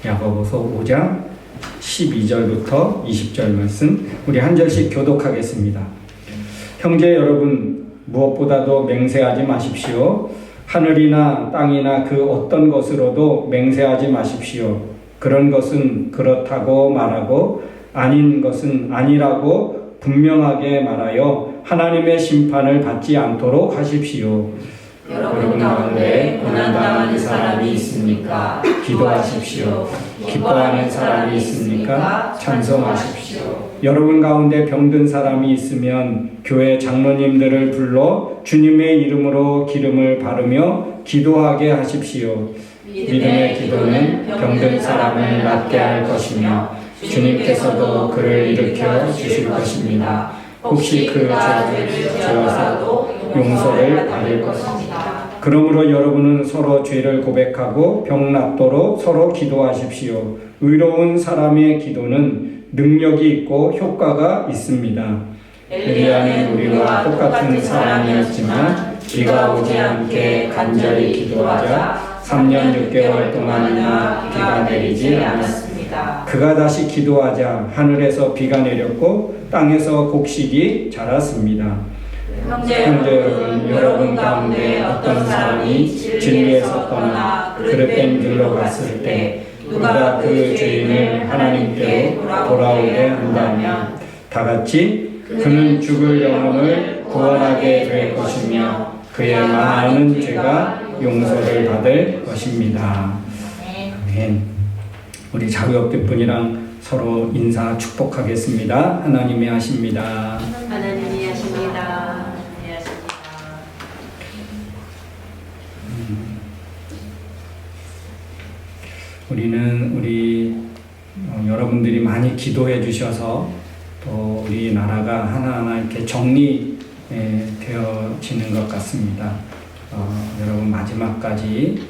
야고보서 5장 12절부터 20절 말씀 우리 한 절씩 교독하겠습니다. 형제 여러분, 무엇보다도 맹세하지 마십시오. 하늘이나 땅이나 그 어떤 것으로도 맹세하지 마십시오. 그런 것은 그렇다고 말하고 아닌 것은 아니라고 분명하게 말하여 하나님의 심판을 받지 않도록 하십시오. 여러분 가운데 고난당하는 사람이 있습니까? 기도하십시오. 기뻐하는 사람이 있습니까? 찬송하십시오. 여러분 가운데 병든 사람이 있으면 교회 장로님들을 불러 주님의 이름으로 기름을 바르며 기도하게 하십시오. 믿음의 기도는 병든 사람을 낫게 할 것이며 주님께서도 그를 일으켜 주실 것입니다. 혹시 그 죄를 지어서도 용서를 받을 것입니다. 그러므로 여러분은 서로 죄를 고백하고 병 낫도록 서로 기도하십시오. 의로운 사람의 기도는 능력이 있고 효과가 있습니다. 엘리야는 우리와 똑같은 사람이었지만 비가 오지 않게 간절히 기도하자 3년 6개월 동안이나 비가 내리지 않았습니다. 그가 다시 기도하자 하늘에서 비가 내렸고 땅에서 곡식이 자랐습니다. 형제 여러분, 여러분 가운데 어떤 사람이 진리에서 떠나 그릇된 길로 갔을 때 누가 그 죄인을 하나님께 돌아오게 한다면 다같이 그는 죽을 영혼을 구원하게 될 것이며 그의 많은 죄가 용서를 받을 것입니다. 아멘. 우리 자유업대 분이랑 서로 인사 축복하겠습니다. 하나님이 하십니다. 하나님이 하십니다. 우리 여러분들이 많이 기도해 주셔서 또 우리나라가 하나하나 이렇게 정리되어지는 것 같습니다. 여러분 마지막까지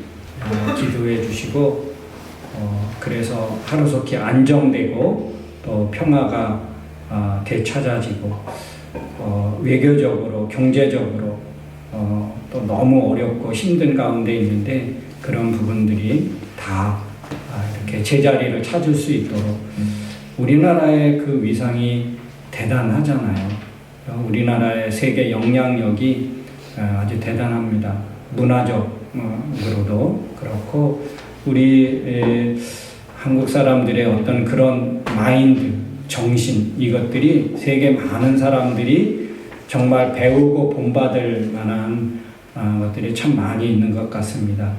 기도해 주시고 그래서 하루속히 안정되고 또 평화가 되찾아지고 외교적으로 경제적으로 또 너무 어렵고 힘든 가운데 있는데 그런 부분들이 다 이렇게 제자리를 찾을 수 있도록 우리나라의 그 위상이 대단하잖아요. 우리나라의 세계 영향력이 아주 대단합니다. 문화적으로도 그렇고 우리 한국 사람들의 어떤 그런 마인드, 정신 이것들이 세계 많은 사람들이 정말 배우고 본받을 만한 것들이 참 많이 있는 것 같습니다.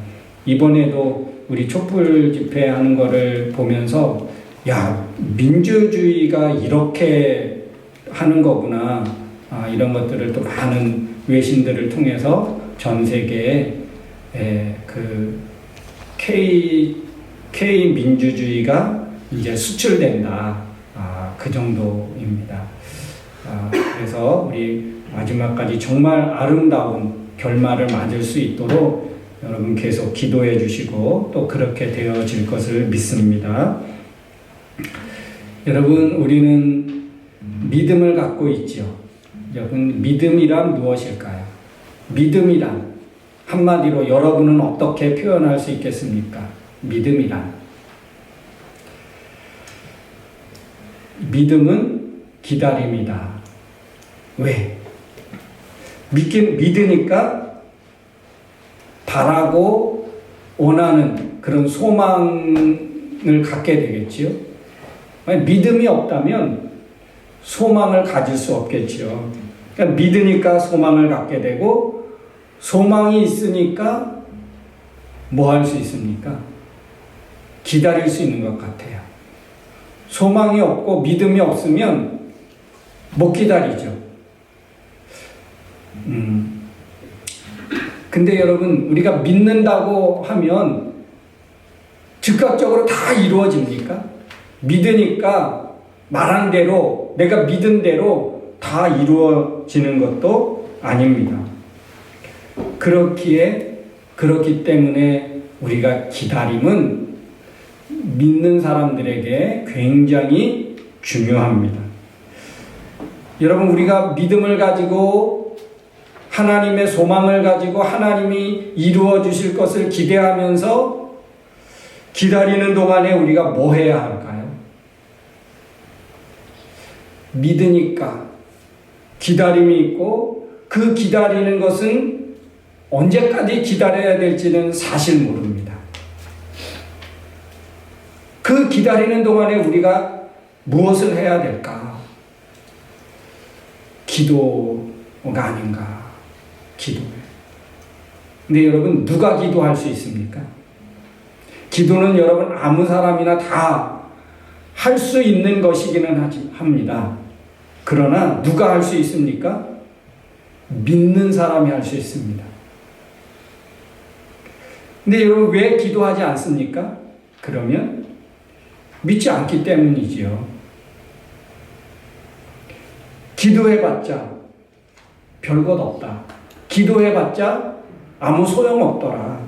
이번에도 우리 촛불 집회하는 거를 보면서 야, 민주주의가 이렇게 하는 거구나. 이런 것들을 또 많은 외신들을 통해서 전 세계에 그 K 민주주의가 이제 수출된다. 그 정도입니다. 그래서 우리 마지막까지 정말 아름다운 결말을 맞을 수 있도록 여러분 계속 기도해 주시고 또 그렇게 되어질 것을 믿습니다. 여러분 우리는 믿음을 갖고 있죠. 여러분 믿음이란 무엇일까요? 믿음이란 한마디로 여러분은 어떻게 표현할 수 있겠습니까? 믿음이란 믿음은 기다림이다. 왜? 믿으니까 바라고 원하는 그런 소망을 갖게 되겠지요. 믿음이 없다면 소망을 가질 수 없겠지요. 그러니까 믿으니까 소망을 갖게 되고 소망이 있으니까 뭐 할 수 있습니까? 기다릴 수 있는 것 같아요. 소망이 없고 믿음이 없으면 못 기다리죠. 근데 여러분 우리가 믿는다고 하면 즉각적으로 다 이루어집니까? 믿으니까 말한 대로 내가 믿은 대로 다 이루어지는 것도 아닙니다. 그렇기 때문에 우리가 기다림은 믿는 사람들에게 굉장히 중요합니다. 여러분 우리가 믿음을 가지고 하나님의 소망을 가지고 하나님이 이루어 주실 것을 기대하면서 기다리는 동안에 우리가 뭐 해야 할까요? 믿으니까 기다림이 있고, 그 기다리는 것은 언제까지 기다려야 될지는 사실 모릅니다. 그 기다리는 동안에 우리가 무엇을 해야 될까? 기도가 아닌가? 기도예요. 근데 여러분, 누가 기도할 수 있습니까? 기도는 여러분 아무 사람이나 다 할 수 있는 것이기는 합니다. 그러나 누가 할 수 있습니까? 믿는 사람이 할 수 있습니다. 근데 여러분, 왜 기도하지 않습니까? 그러면 믿지 않기 때문이지요. 기도해봤자 별것 없다. 기도해봤자 아무 소용없더라.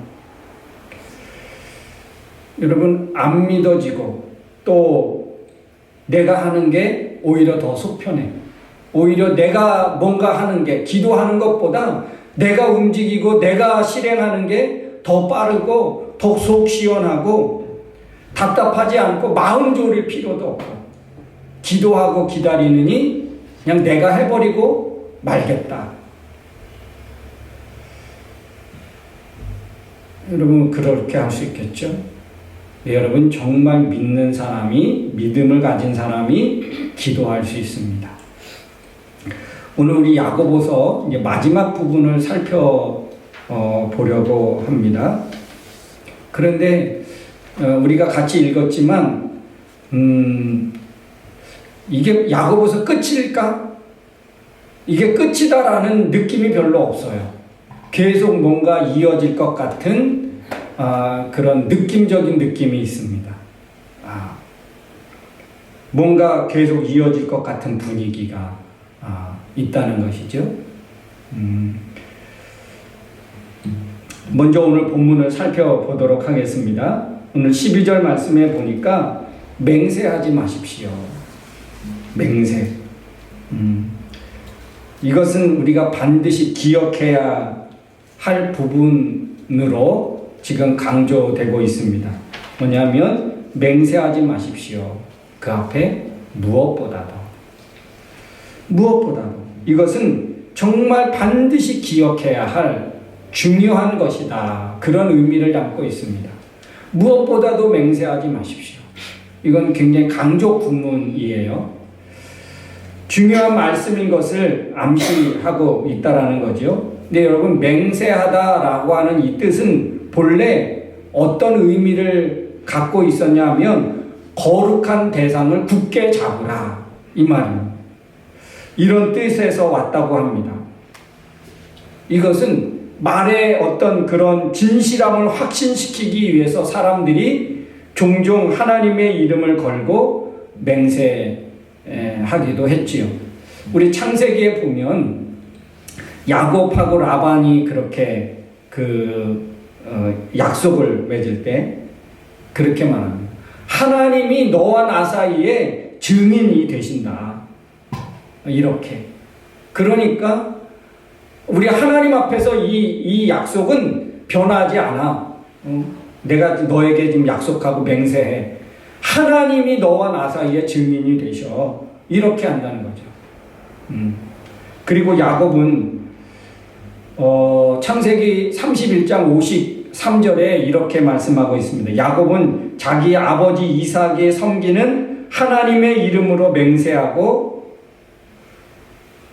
여러분, 안 믿어지고 또 내가 하는 게 오히려 더 속편해. 오히려 내가 뭔가 하는 게, 기도하는 것보다 내가 움직이고 내가 실행하는 게 더 빠르고 더 속 시원하고 답답하지 않고 마음 졸일 필요도 없고, 기도하고 기다리느니 그냥 내가 해버리고 말겠다. 여러분, 그렇게 할 수 있겠죠? 네, 여러분, 정말 믿는 사람이, 믿음을 가진 사람이 기도할 수 있습니다. 오늘 우리 야고보서 이제 마지막 부분을 살펴보려고 합니다. 그런데 우리가 같이 읽었지만 이게 야고보서 끝일까? 이게 끝이다라는 느낌이 별로 없어요. 계속 뭔가 이어질 것 같은 그런 느낌적인 느낌이 있습니다. 뭔가 계속 이어질 것 같은 분위기가 있다는 것이죠. 먼저 오늘 본문을 살펴보도록 하겠습니다. 오늘 12절 말씀에 보니까 맹세하지 마십시오. 맹세. 이것은 우리가 반드시 기억해야 할 부분으로 지금 강조되고 있습니다. 뭐냐면 맹세하지 마십시오. 그 앞에 무엇보다도 이것은 정말 반드시 기억해야 할 중요한 것이다. 그런 의미를 담고 있습니다. 무엇보다도 맹세하지 마십시오. 이건 굉장히 강조 구문이에요. 중요한 말씀인 것을 암시하고 있다라는 거죠. 근데 여러분, 맹세하다라고 하는 이 뜻은 본래 어떤 의미를 갖고 있었냐 하면 거룩한 대상을 굳게 잡으라, 이 말입니다. 이런 뜻에서 왔다고 합니다. 이것은 말의 어떤 그런 진실함을 확신시키기 위해서 사람들이 종종 하나님의 이름을 걸고 맹세하기도 했지요. 우리 창세기에 보면 야곱하고 라반이 그렇게 약속을 맺을 때 그렇게 말합니다. 하나님이 너와 나 사이에 증인이 되신다. 이렇게. 그러니까 우리 하나님 앞에서 이 약속은 변하지 않아. 내가 너에게 지금 약속하고 맹세해. 하나님이 너와 나 사이에 증인이 되셔. 이렇게 한다는 거죠. 그리고 야곱은 창세기 31장 53절에 이렇게 말씀하고 있습니다. 야곱은 자기 아버지 이삭이 섬기는 하나님의 이름으로 맹세하고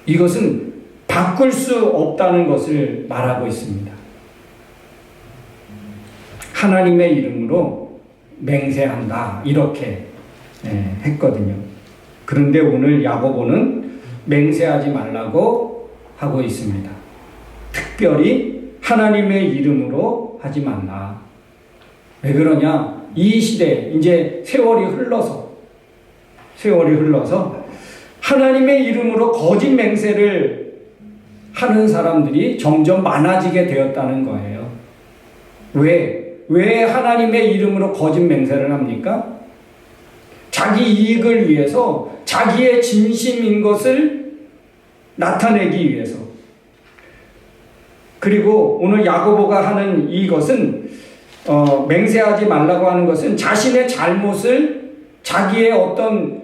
이것은 바꿀 수 없다는 것을 말하고 있습니다. 하나님의 이름으로 맹세한다. 이렇게 했거든요. 그런데 오늘 야고보는 맹세하지 말라고 하고 있습니다. 특별히 하나님의 이름으로 하지 말라. 왜 그러냐? 이 시대, 이제 세월이 흘러서 하나님의 이름으로 거짓 맹세를 하는 사람들이 점점 많아지게 되었다는 거예요. 왜 하나님의 이름으로 거짓 맹세를 합니까? 자기 이익을 위해서, 자기의 진심인 것을 나타내기 위해서. 그리고 오늘 야고보가 하는 이것은 맹세하지 말라고 하는 것은 자신의 잘못을 자기의 어떤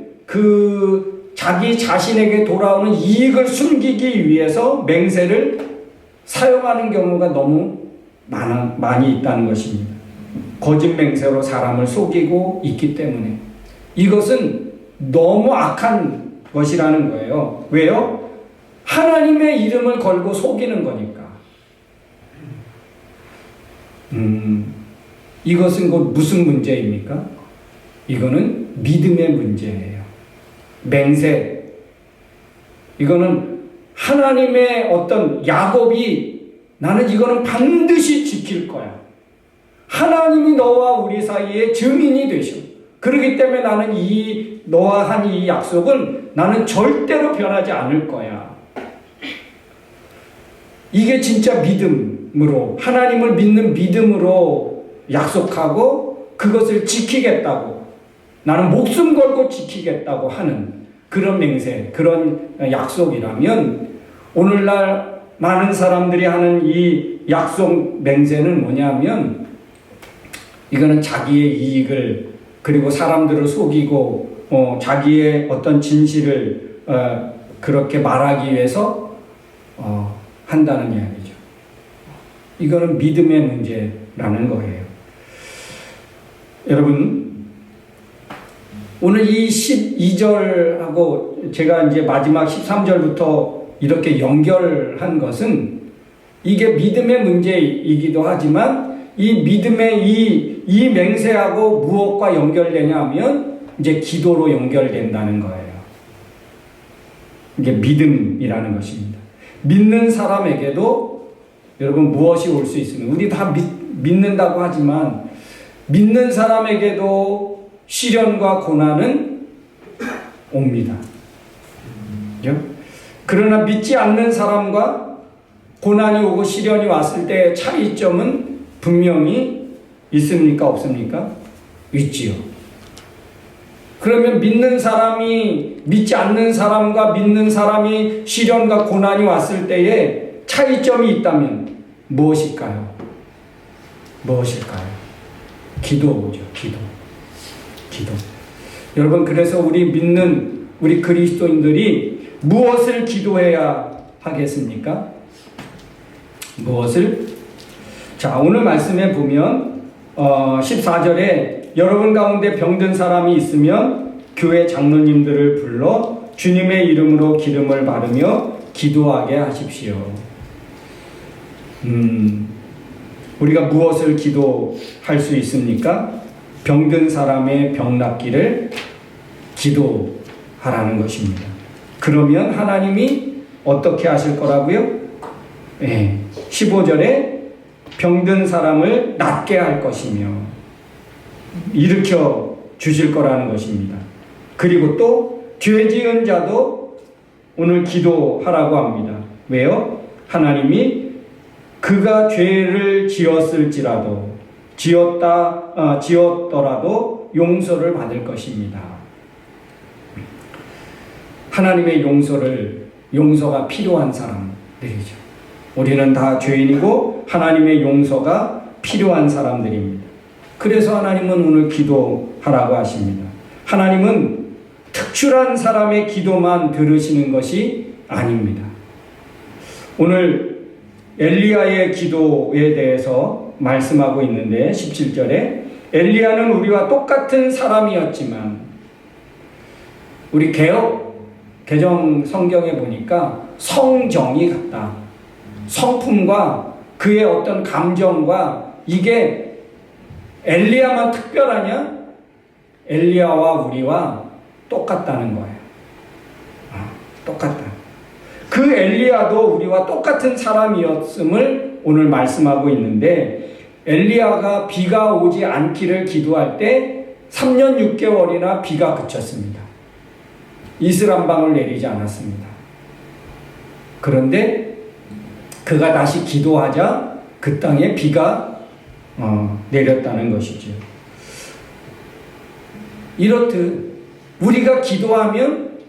자기 자신에게 돌아오는 이익을 숨기기 위해서 맹세를 사용하는 경우가 너무 많이 있다는 것입니다. 거짓 맹세로 사람을 속이고 있기 때문에 이것은 너무 악한 것이라는 거예요. 왜요? 하나님의 이름을 걸고 속이는 거니까. 이것은 곧 무슨 문제입니까? 이거는 믿음의 문제예요. 맹세. 이거는 하나님의 어떤 야곱이 나는 이거는 반드시 지킬 거야. 하나님이 너와 우리 사이에 증인이 되셔. 그렇기 때문에 나는 너와 한 이 약속은 나는 절대로 변하지 않을 거야. 이게 진짜 믿음으로, 하나님을 믿는 믿음으로 약속하고 그것을 지키겠다고, 나는 목숨 걸고 지키겠다고 하는 그런 맹세, 그런 약속이라면 오늘날 많은 사람들이 하는 이 약속 맹세는 뭐냐면 이거는 자기의 이익을, 그리고 사람들을 속이고 자기의 어떤 진실을 그렇게 말하기 위해서 한다는 이야기죠. 이거는 믿음의 문제라는 거예요. 여러분, 오늘 이 12절하고 제가 이제 마지막 13절부터 이렇게 연결한 것은 이게 믿음의 문제이기도 하지만 이 믿음의 이 맹세하고 무엇과 연결되냐 하면 이제 기도로 연결된다는 거예요. 이게 믿음이라는 것입니다. 믿는 사람에게도 여러분 무엇이 올 수 있습니까? 우리 다 믿는다고 하지만 믿는 사람에게도 시련과 고난은 옵니다. 그렇죠? 그러나 믿지 않는 사람과 고난이 오고 시련이 왔을 때의 차이점은 분명히 있습니까? 없습니까? 있지요. 그러면 믿지 않는 사람과 믿는 사람이 시련과 고난이 왔을 때에 차이점이 있다면 무엇일까요? 기도죠. 기도. 여러분, 그래서 우리 그리스도인들이 무엇을 기도해야 하겠습니까? 자, 오늘 말씀에 보면 14절에 여러분 가운데 병든 사람이 있으면 교회 장로님들을 불러 주님의 이름으로 기름을 바르며 기도하게 하십시오. 우리가 무엇을 기도할 수 있습니까? 병든 사람의 병 낫기를 기도하라는 것입니다. 그러면 하나님이 어떻게 하실 거라고요? 15절에 병든 사람을 낫게 할 것이며 일으켜 주실 거라는 것입니다. 그리고 또 죄 지은 자도 오늘 기도하라고 합니다. 왜요? 하나님이 그가 죄를 지었을지라도 지었더라도 용서를 받을 것입니다. 하나님의 용서가 필요한 사람들이죠. 우리는 다 죄인이고 하나님의 용서가 필요한 사람들입니다. 그래서 하나님은 오늘 기도하라고 하십니다. 하나님은 특출한 사람의 기도만 들으시는 것이 아닙니다. 오늘 엘리야의 기도에 대해서 말씀하고 있는데 17절에 엘리야는 우리와 똑같은 사람이었지만 우리 개정 성경에 보니까 성정이 같다. 성품과 그의 어떤 감정과 이게 엘리야만 특별하냐? 엘리야와 우리와 똑같다는 거예요. 똑같다. 그 엘리야도 우리와 똑같은 사람이었음을 오늘 말씀하고 있는데 엘리야가 비가 오지 않기를 기도할 때 3년 6개월이나 비가 그쳤습니다. 이슬 한 방울 내리지 않았습니다. 그런데 그가 다시 기도하자 그 땅에 비가 내렸다는 것이죠. 이렇듯 우리가 기도하면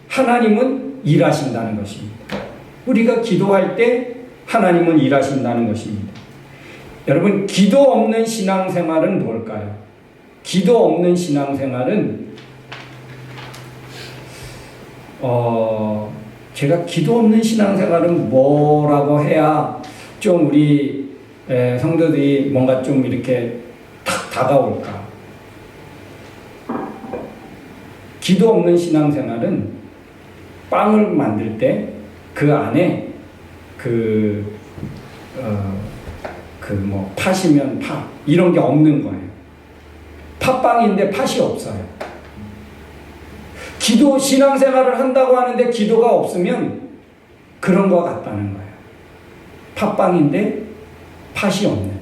하나님은 일하신다는 것입니다. 우리가 기도할 때 하나님은 일하신다는 것입니다. 여러분, 기도 없는 신앙생활은 뭘까요? 기도 없는 신앙생활은 제가 기도 없는 신앙생활은 뭐라고 해야 좀 우리 성도들이 뭔가 좀 이렇게 탁 다가올까? 기도 없는 신앙생활은 빵을 만들 때 그 안에 팥이면 팥 이런 게 없는 거예요. 팥빵인데 팥이 없어요. 신앙생활을 한다고 하는데 기도가 없으면 그런 것 같다는 거예요. 팥빵인데 팥이 없는,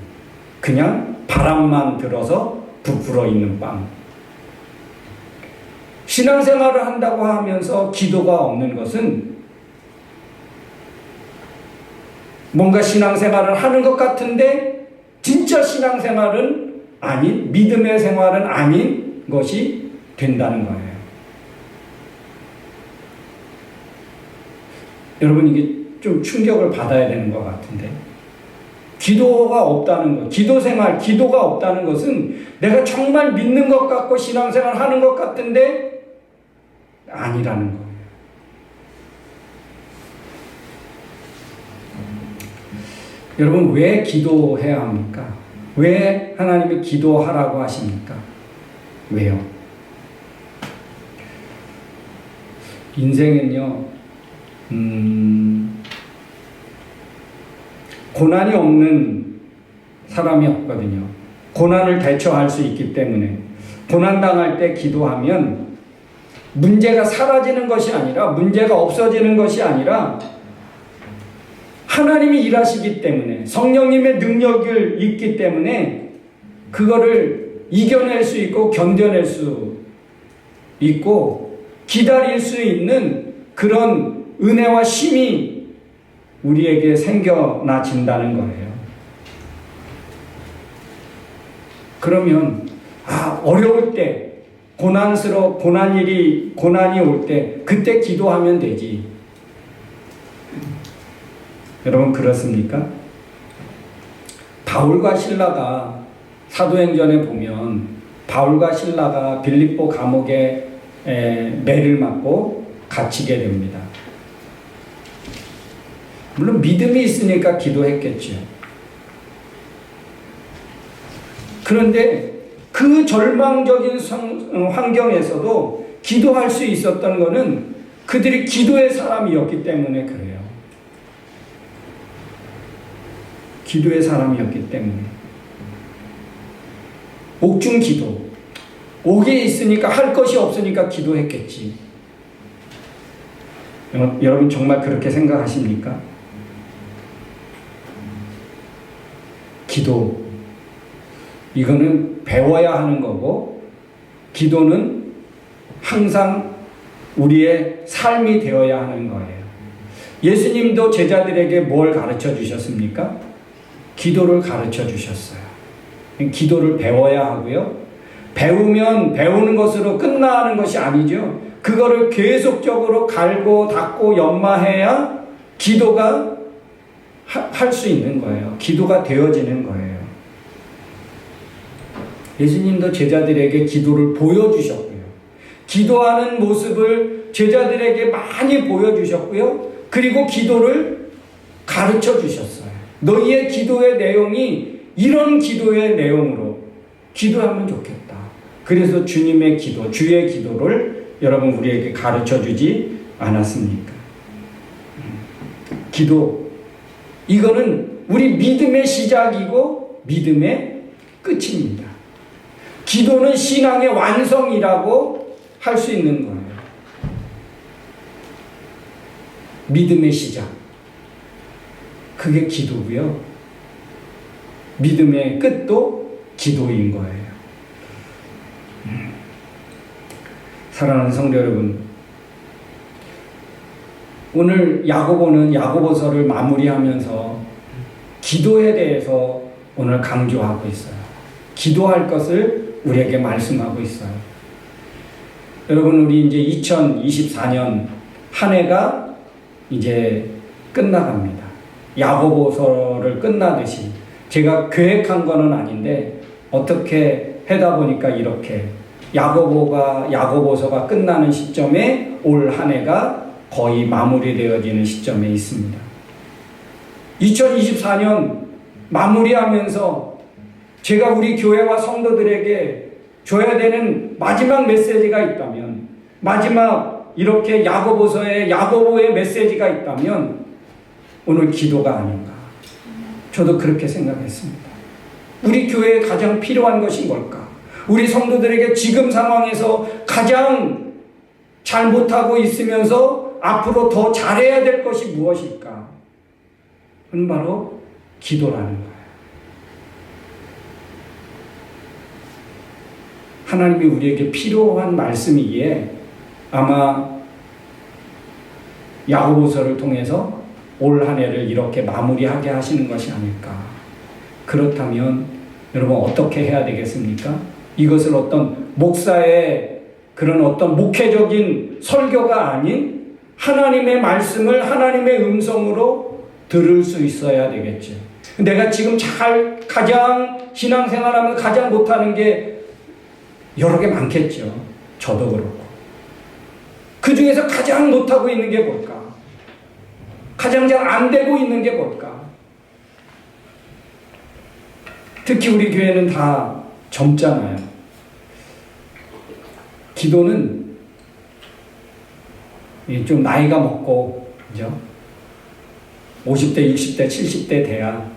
그냥 바람만 들어서 부풀어 있는 빵. 신앙생활을 한다고 하면서 기도가 없는 것은 뭔가 신앙생활을 하는 것 같은데 진짜 신앙생활은 아닌, 믿음의 생활은 아닌 것이 된다는 거예요. 여러분, 이게 좀 충격을 받아야 되는 것 같은데, 기도가 없다는 것, 기도가 없다는 것은 내가 정말 믿는 것 같고 신앙생활 하는 것 같은데 아니라는 거예요. 여러분, 왜 기도해야 합니까? 왜 하나님이 기도하라고 하십니까? 왜요? 인생은요, 고난이 없는 사람이 없거든요. 고난을 대처할 수 있기 때문에 고난당할 때 기도하면 문제가 사라지는 것이 아니라, 문제가 없어지는 것이 아니라 하나님이 일하시기 때문에, 성령님의 능력을 있기 때문에 그거를 이겨낼 수 있고 견뎌낼 수 있고 기다릴 수 있는 그런 은혜와 힘이 우리에게 생겨나진다는 거예요. 그러면 어려울 때, 고난이 올 때 그때 기도하면 되지. 여러분, 그렇습니까? 바울과 실라가, 사도행전에 보면 바울과 실라가 빌립보 감옥에 매를 맞고 갇히게 됩니다. 물론 믿음이 있으니까 기도했겠죠. 그런데 그 절망적인 환경에서도 기도할 수 있었던 것은 그들이 기도의 사람이었기 때문에 그래요. 기도의 사람이었기 때문에. 옥중 기도. 옥에 있으니까, 할 것이 없으니까 기도했겠지. 여러분, 정말 그렇게 생각하십니까? 기도, 이거는 배워야 하는 거고, 기도는 항상 우리의 삶이 되어야 하는 거예요. 예수님도 제자들에게 뭘 가르쳐 주셨습니까? 기도를 가르쳐 주셨어요. 기도를 배워야 하고요. 배우면 배우는 것으로 끝나는 것이 아니죠. 그거를 계속적으로 갈고 닦고 연마해야 기도가 할 수 있는 거예요. 기도가 되어지는 거예요. 예수님도 제자들에게 기도를 보여주셨고요. 기도하는 모습을 제자들에게 많이 보여주셨고요. 그리고 기도를 가르쳐 주셨어요. 너희의 기도의 내용이 이런 기도의 내용으로 기도하면 좋겠다. 그래서 주님의 기도, 주의 기도를 여러분 우리에게 가르쳐 주지 않았습니까? 기도, 이거는 우리 믿음의 시작이고 믿음의 끝입니다. 기도는 신앙의 완성이라고 할 수 있는 거예요. 믿음의 시작, 그게 기도고요. 믿음의 끝도 기도인 거예요. 사랑하는 성도 여러분, 오늘 야고보는 야고보서를 마무리하면서 기도에 대해서 오늘 강조하고 있어요. 기도할 것을 우리에게 말씀하고 있어요. 여러분, 우리 이제 2024년 한 해가 이제 끝나갑니다. 야고보서를 끝나듯이 제가 계획한 거는 아닌데 어떻게 하다 보니까 이렇게 야고보서가 끝나는 시점에 올 한 해가 거의 마무리되어지는 시점에 있습니다. 2024년 마무리하면서 제가 우리 교회와 성도들에게 줘야 되는 마지막 메시지가 있다면, 마지막 이렇게 야고보의 메시지가 있다면 오늘 기도가 아닌가. 저도 그렇게 생각했습니다. 우리 교회에 가장 필요한 것이 뭘까? 우리 성도들에게 지금 상황에서 가장 잘못하고 있으면서 앞으로 더 잘해야 될 것이 무엇일까? 그건 바로 기도라는 거예요. 하나님이 우리에게 필요한 말씀이기에 아마 야고보서를 통해서 올 한 해를 이렇게 마무리하게 하시는 것이 아닐까. 그렇다면 여러분 어떻게 해야 되겠습니까? 이것을 어떤 목사의 그런 어떤 목회적인 설교가 아닌 하나님의 말씀을 하나님의 음성으로 들을 수 있어야 되겠죠. 내가 지금 가장 신앙생활하면서 가장 못하는 게 여러 개 많겠죠. 저도 그렇고. 그 중에서 가장 못하고 있는 게 뭘까? 가장 잘 안 되고 있는 게 뭘까? 특히 우리 교회는 다 젊잖아요. 기도는 좀 나이가 먹고, 그죠? 50대, 60대, 70대 돼야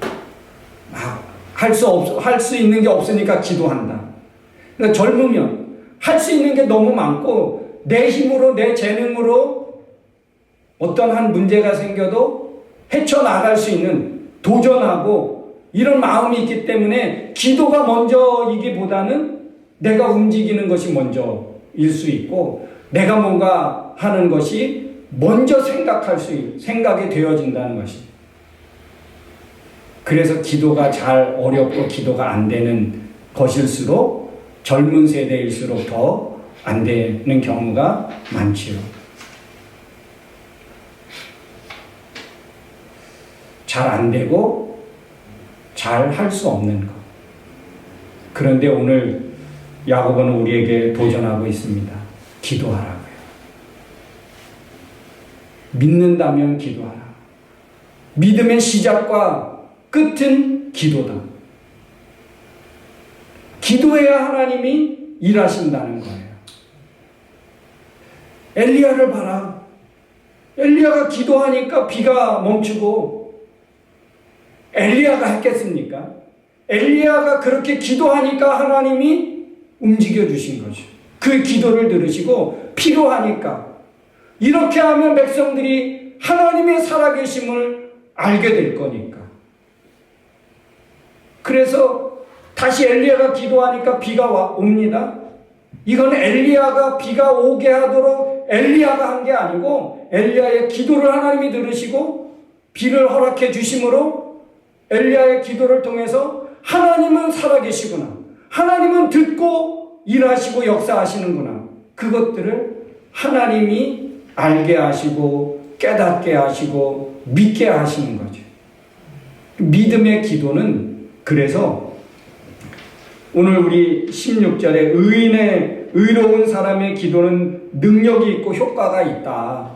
할 수 있는 게 없으니까 기도한다. 그러니까 젊으면 할 수 있는 게 너무 많고 내 힘으로 내 재능으로 어떤 한 문제가 생겨도 헤쳐나갈 수 있는 도전하고 이런 마음이 있기 때문에 기도가 먼저이기보다는 내가 움직이는 것이 먼저일 수 있고 내가 뭔가 하는 것이 먼저 생각이 되어진다는 것이. 그래서 기도가 잘 어렵고 기도가 안 되는 것일수록 젊은 세대일수록 더 안 되는 경우가 많지요. 잘 안 되고 잘 할 수 없는 것. 그런데 오늘 야고보는 우리에게 도전하고 있습니다. 기도하라고요. 믿는다면 기도하라. 믿음의 시작과 끝은 기도다. 기도해야 하나님이 일하신다는 거예요. 엘리야를 봐라. 엘리야가 기도하니까 비가 멈추고 엘리야가 했겠습니까? 엘리야가 그렇게 기도하니까 하나님이 움직여 주신 거죠. 그 기도를 들으시고 필요하니까 이렇게 하면 백성들이 하나님의 살아계심을 알게 될 거니까. 그래서 다시 엘리야가 기도하니까 비가 옵니다. 이건 엘리야가 비가 오게 하도록 엘리야가 한 게 아니고 엘리야의 기도를 하나님이 들으시고 비를 허락해 주심으로 엘리야의 기도를 통해서 하나님은 살아계시구나. 하나님은 듣고 일하시고 역사하시는구나. 그것들을 하나님이 알게 하시고 깨닫게 하시고 믿게 하시는 거죠. 믿음의 기도는 그래서 오늘 우리 16절에 의로운 사람의 기도는 능력이 있고 효과가 있다.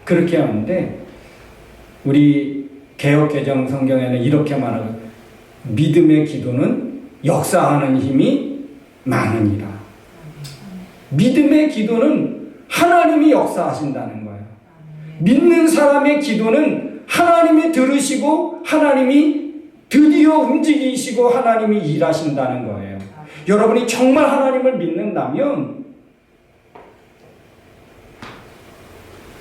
그렇게 하는데 우리 개역개정 성경에는 이렇게 말하고 믿음의 기도는 역사하는 힘이 많으니라. 믿음의 기도는 하나님이 역사하신다는 거예요. 믿는 사람의 기도는 하나님이 들으시고 하나님이 드디어 움직이시고 하나님이 일하신다는 거예요. 여러분이 정말 하나님을 믿는다면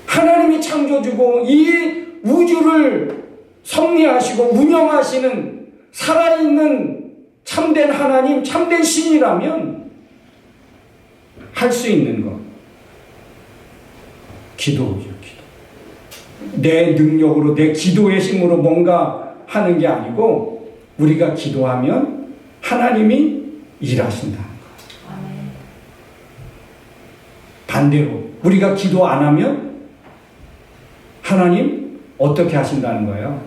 하나님이 창조주고 이 우주를 섭리하시고 운영하시는 살아있는 참된 하나님, 참된 신이라면 할 수 있는 것. 기도죠, 기도. 내 능력으로, 내 기도의 힘으로 뭔가 하는 게 아니고 우리가 기도하면 하나님이 일하신다는 것. 반대로 우리가 기도 안 하면 하나님 어떻게 하신다는 거예요?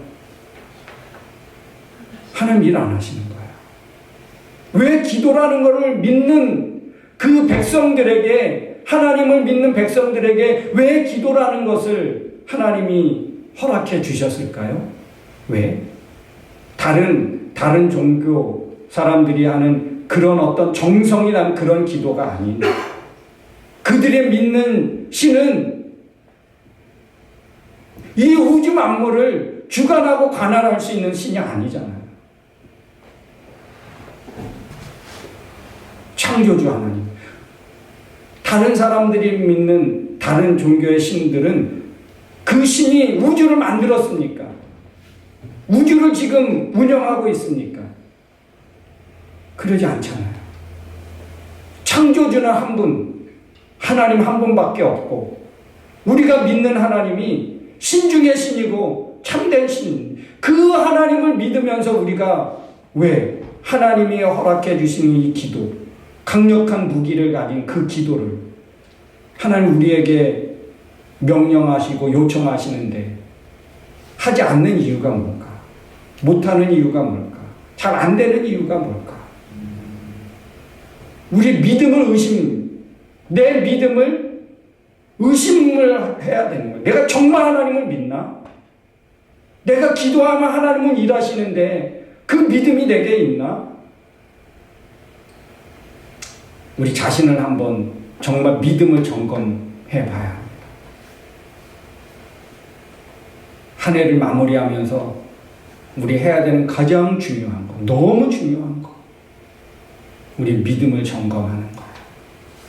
하나님 일 안 하시는 거예요. 왜 기도라는 것을 믿는 그 백성들에게, 하나님을 믿는 백성들에게 왜 기도라는 것을 하나님이 허락해 주셨을까요? 왜? 다른 종교 사람들이 하는 그런 어떤 정성이 난 그런 기도가 아닌, 그들의 믿는 신은 이 우주 만물을 주관하고 관할할 수 있는 신이 아니잖아요. 창조주 하나님. 다른 사람들이 믿는 다른 종교의 신들은 그 신이 우주를 만들었습니까? 우주를 지금 운영하고 있습니까? 그러지 않잖아요. 창조주는 한 분, 하나님 한 분밖에 없고, 우리가 믿는 하나님이 신 중의 신이고 참된 신, 그 하나님을 믿으면서 우리가 왜 하나님이 허락해 주시는 이 기도, 강력한 무기를 가진 그 기도를 하나님 우리에게 명령하시고 요청하시는데 하지 않는 이유가 뭘까? 못하는 이유가 뭘까? 잘 안 되는 이유가 뭘까? 우리 믿음을 내 믿음을 의심을 해야 되는 거예요. 내가 정말 하나님을 믿나? 내가 기도하면 하나님은 일하시는데 그 믿음이 내게 있나? 우리 자신을 한번 정말 믿음을 점검해 봐야 합니다. 한 해를 마무리하면서 우리 해야 되는 가장 중요한 거, 너무 중요한 거, 우리 믿음을 점검하는 거예요.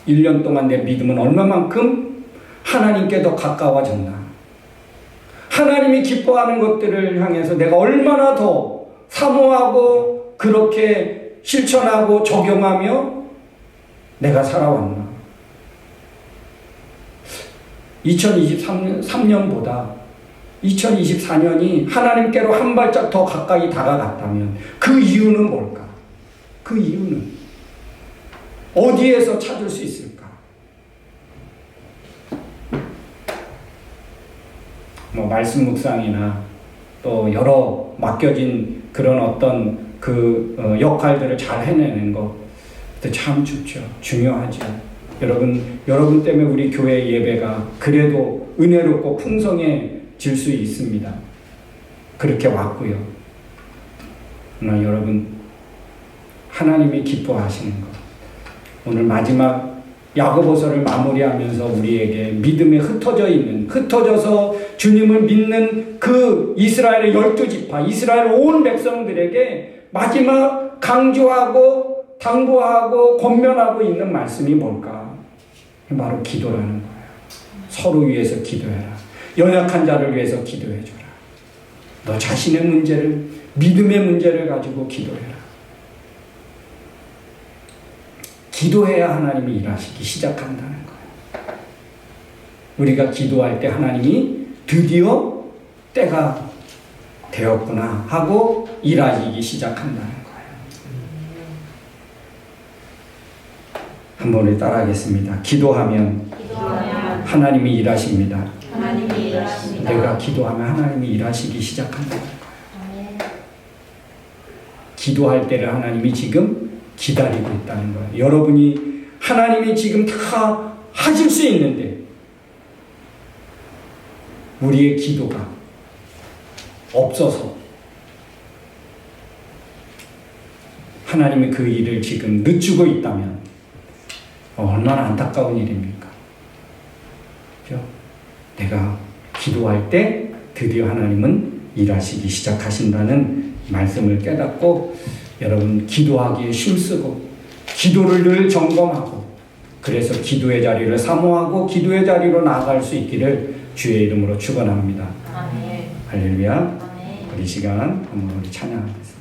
1년 동안 내 믿음은 얼마만큼 하나님께 더 가까워졌나? 하나님이 기뻐하는 것들을 향해서 내가 얼마나 더 사모하고 그렇게 실천하고 적용하며 내가 살아왔나? 2023년보다 2024년이 하나님께로 한 발짝 더 가까이 다가갔다면 그 이유는 뭘까? 그 이유는 어디에서 찾을 수 있을까? 말씀 묵상이나 또 여러 맡겨진 그런 어떤 역할들을 잘 해내는 것, 참 좋죠. 중요하죠. 여러분 때문에 우리 교회 예배가 그래도 은혜롭고 풍성해질 수 있습니다. 그렇게 왔고요. 그러나 여러분, 하나님이 기뻐하시는 것, 오늘 마지막 야고보서를 마무리하면서 우리에게 믿음에 흩어져서 주님을 믿는 그 이스라엘의 12지파, 이스라엘 온 백성들에게 마지막 강조하고 당부하고 권면하고 있는 말씀이 뭘까? 바로 기도라는 거예요. 서로 위해서 기도해라. 연약한 자를 위해서 기도해줘라. 너 자신의 문제를, 믿음의 문제를 가지고 기도해라. 기도해야 하나님이 일하시기 시작한다는 거예요. 우리가 기도할 때 하나님이 드디어 때가 되었구나 하고 일하시기 시작한다는 거예요. 한번 우리 따라하겠습니다. 기도하면 하나님이 일하십니다. 내가 기도하면 하나님이 일하시기 시작한다는 거예요. 기도할 때를 하나님이 지금 기다리고 있다는 거예요. 여러분이 하나님이 지금 다 하실 수 있는데 우리의 기도가 없어서 하나님이 그 일을 지금 늦추고 있다면 얼마나 안타까운 일입니까? 그렇죠? 내가 기도할 때 드디어 하나님은 일하시기 시작하신다는 말씀을 깨닫고 여러분 기도하기에 힘쓰고 기도를 늘 점검하고 그래서 기도의 자리를 사모하고 기도의 자리로 나아갈 수 있기를 주의 이름으로 축원합니다. 할렐루야. 우리 시간 한번 우리 찬양하겠습니다.